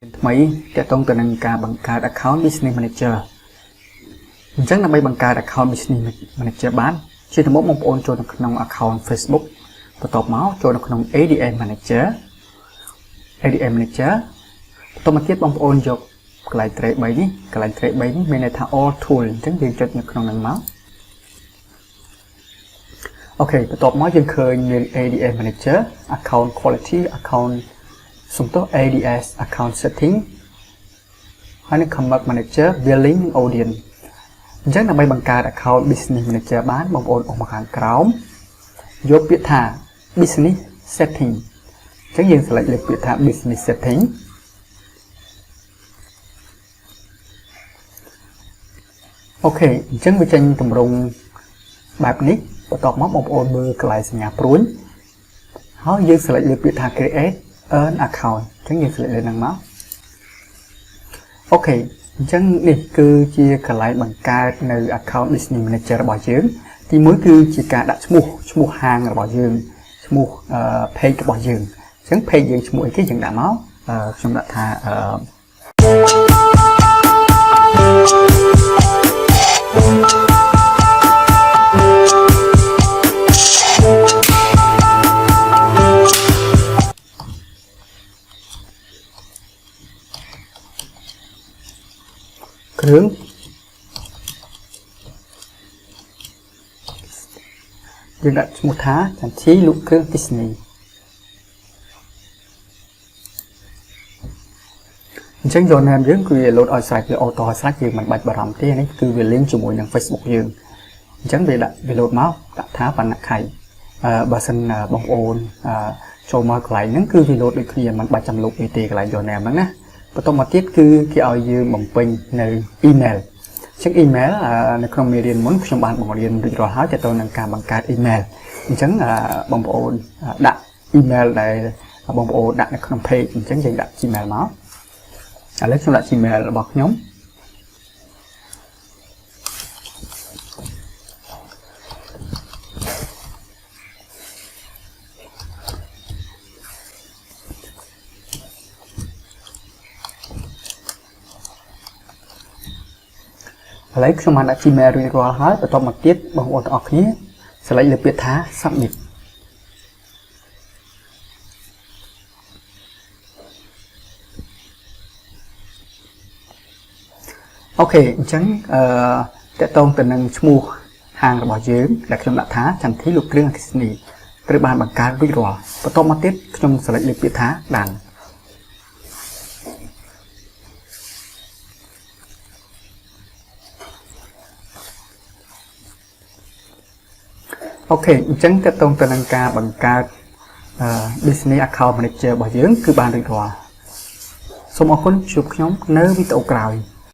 ថ្មីតាក់ទងទៅនឹងការបង្កើត account business manager អញ្ចឹងដើម្បីបង្កើត account business manager បានជាដំបូងបងប្អូនចូលទៅក្នុង account Facebook បន្ទាប់មកចូលនៅក្នុង ADM manager បន្ទាប់មកទៀតបងប្អូនយកកន្លែង track 3នេះកន្លែង track 3នេះមានន័យថា all tool អញ្ចឹងយើងចុចនៅក្នុងហ្នឹងមកអូខេបន្ទាប់មកយើងឃើញមាន ADM manager account quality account សំទោស ADS account setting ហើយនឹង commerce manager billing audience អញ្ចឹងដើម្បីបង្កើត account business manager បានបងប្អូនអុសមកខាងក្រោមយកពាក្យថា business setting អញ្ចឹងយើង select លើពាក្យថា business setting អូខេអញ្ចឹងវាចេញទម្រង់បែបនេះបន្ទាប់មកបងប្អូនមើលកន្លែងសញ្ញាព្រួយហើយយើង select លើពាក្យថា create earn account អញ្ចឹងយើង select លើហ្នឹងមកអូខេអញ្ចឹងនេះគឺជាកន្លែងបង្កើតនៅ account business manager របស់យើងទី1គឺជាការដាក់ឈ្មោះហាងរបស់យើងឈ្មោះ page របស់យើងអញ្ចឹង page យើងឈ្មោះអីគេយើងដាក់មកខ្ញុំដាក់ថាគ្រឿងយើងដាក់ឈ្មោះថាចន្ទធីលក់គ្រឿង Disney អញ្ចឹង username យើងគឺវា load ឲ្យស្រេចវា auto ឲ្យស្រេចយើងមិនបាច់បារម្ភទេនេះគឺវា link ជាមួយនឹង Facebook យើងអញ្ចឹងវាដាក់វា load មកដាក់ថាបណ្ណៈខៃបើសិនបងប្អូនចូលមកកន្លែងហ្នឹងគឺវា load ដូចគ្នាមិនបាច់ចាំលុបទេកន្លែង username ហ្នឹងណាបន្ទាប់មកទៀតគឺគេឲ្យយើងបំពេញនៅ email អញ្ចឹង email នៅក្នុងមេរៀនមុនខ្ញុំបានបង្រៀនរួចរាល់ហើយទាក់ទងនឹងការបង្កើត email អញ្ចឹងបងប្អូនដាក់ email ដែលបងប្អូនដាក់នៅក្នុង page អញ្ចឹងយើងដាក់ Gmail មកឥឡូវខ្ញុំដាក់ Gmail របស់ខ្ញុំឥឡូវខ្ញុំបានដាក់ Gmail រួចរាល់ហើយបន្ទាប់មកទៀតបងប្អូនទាំងអស់គ្នា select លើពាក្យថា submit អូខេអញ្ចឹងតកតងទៅនឹងឈ្មោះហាងរបស់យើងដែលខ្ញុំដាក់ថាចន្ទធីលក់គ្រឿង Disney ត្រូវបានបង្កើតរួចរាល់បន្ទាប់មកទៀតខ្ញុំ select លើពាក្យថាដានអូខេអញ្ចឹងតកតងទៅនឹងការបង្កើត business account manager របស់យើងគឺបានរួចរាល់សូមអរគុណជួបខ្ញុំនៅវីដេអូក្រោយ